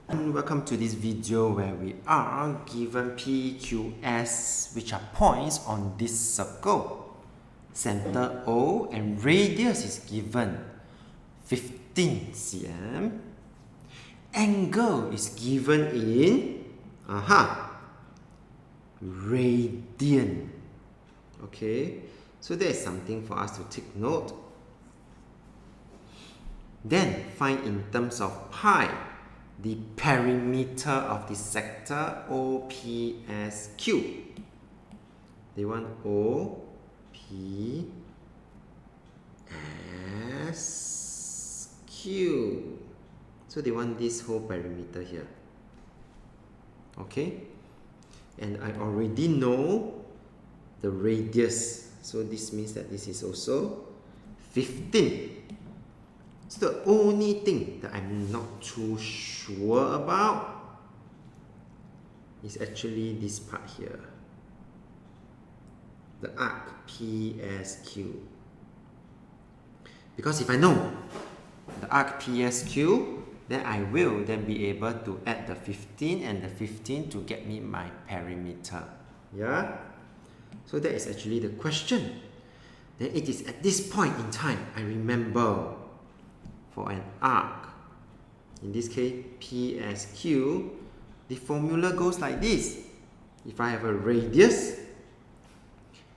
Welcome to this video where we are given P, Q, S, which are points on this circle. Center O and radius is given 15 cm. Angle is given in radian. Okay, so there is something for us to take note. Then find in terms of pi the perimeter of the sector OPSQ. They want OPSQ. So they want this whole perimeter here. Okay? And I already know the radius. So this means that this is also 15. So the only thing that I'm not too sure about is actually this part here. The arc PSQ. Because if I know the arc PSQ, then I will then be able to add the 15 and the 15 to get me my perimeter. Yeah? So that is actually the question. Then it is at this point in time I remember for an arc, in this case PSQ, the formula goes like this. If I have a radius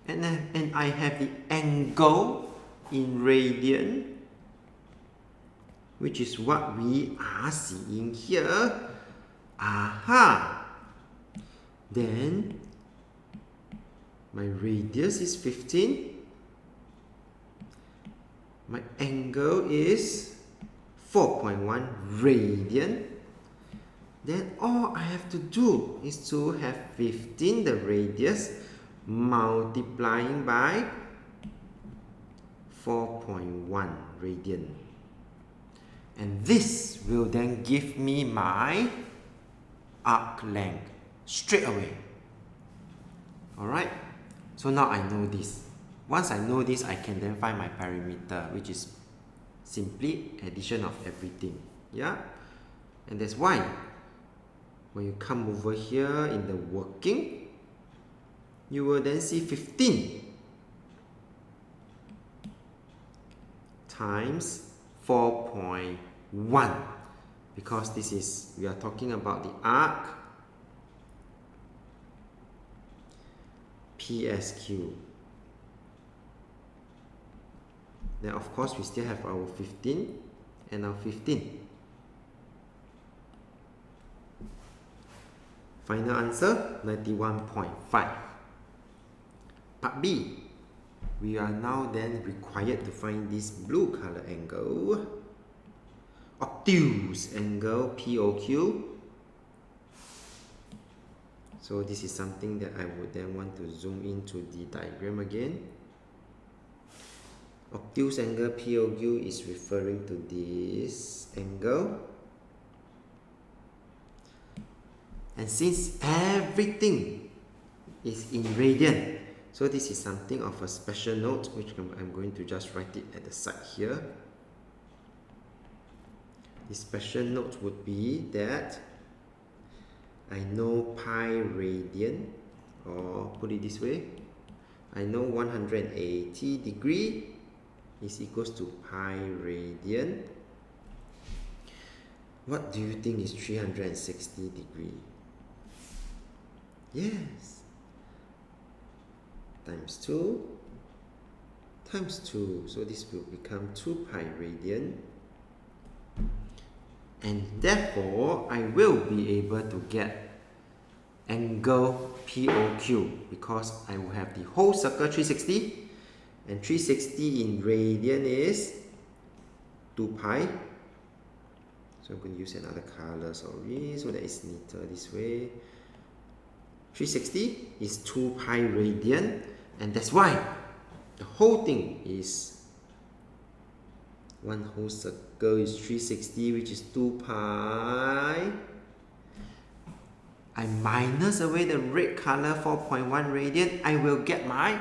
and I have the angle in radian, which is what we are seeing here, then my radius is 15, my angle is 4.1 radian. Then all I have to do is to have 15, the radius, multiplying by 4.1 radian. And this will then give me my arc length straight away. Alright? So now I know this. Once I know this, I can then find my perimeter, which is simply addition of everything. Yeah? And that's why when you come over here in the working, you will then see 15 times 4.1, because this is, we are talking about the arc PSQ. Then of course we still have our 15 and our 15. Final answer 91.5. Part B. We are now then required to find this blue color angle, obtuse angle POQ. So this is something that I would then want to zoom into the diagram again. Obtuse angle POQ is referring to this angle. And since everything is in radian, so this is something of a special note, which I'm going to just write it at the side here. The special note would be that I know pi radian, or put it this way, I know 180 degree is equals to pi radian. What do you think is 360 degree? Yes. Times 2 times 2. So this will become 2 pi radian. And therefore, I will be able to get angle POQ, because I will have the whole circle 360, and 360 in radian is 2 pi. So I'm going to use another color, sorry, so that it's neater this way. 360 is 2 pi radian, and that's why the whole thing is, one whole circle is 360, which is 2 pi. I minus away the red color 4.1 radian, I will get my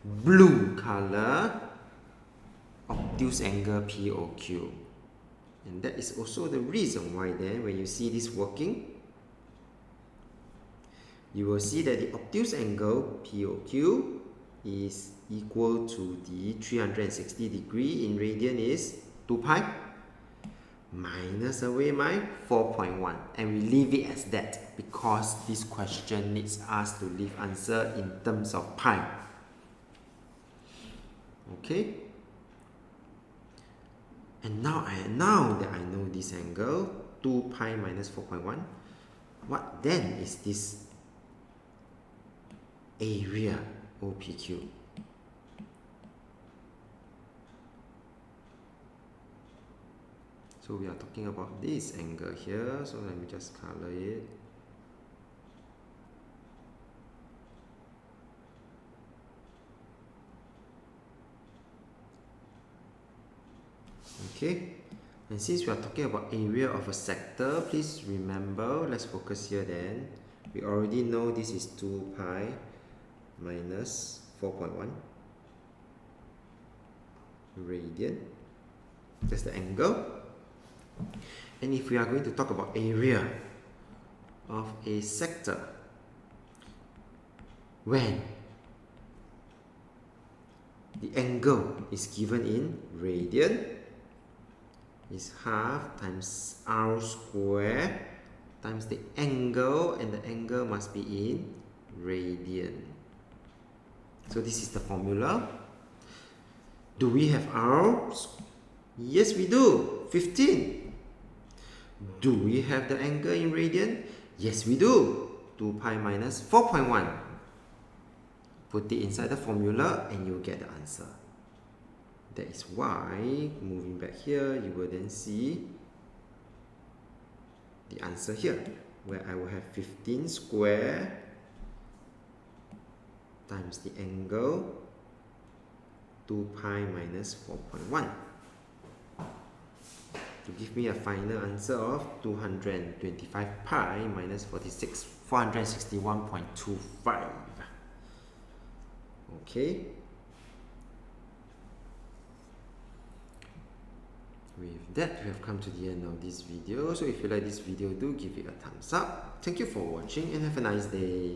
blue color obtuse angle POQ. And that is also the reason why then when you see this working, you will see that the obtuse angle POQ is equal to the 360 degree in radian is 2 pi minus away my 4.1, and we leave it as that because this question needs us to leave answer in terms of pi. Okay, and now that I know this angle 2 pi minus 4.1, what then is this area OPQ? So we are talking about this angle here, so let me just color it. Okay, and since we are talking about area of a sector, please remember, let's focus here then. We already know this is 2 pi minus 4.1 radian. That's the angle. And if we are going to talk about area of a sector, when the angle is given in radian, is half times r square times the angle, and the angle must be in radian. So this is the formula. Do we have r? Yes, we do. 15. Do we have the angle in radian? Yes, we do. 2 pi minus 4.1. Put it inside the formula and you get the answer. That is why, moving back here, you will then see the answer here, where I will have 15 square times the angle 2 pi minus 4.1 to give me a final answer of 225 pi minus 461.25. Okay. With that, we have come to the end of this video. So if you like this video, do give it a thumbs up. Thank you for watching and have a nice day.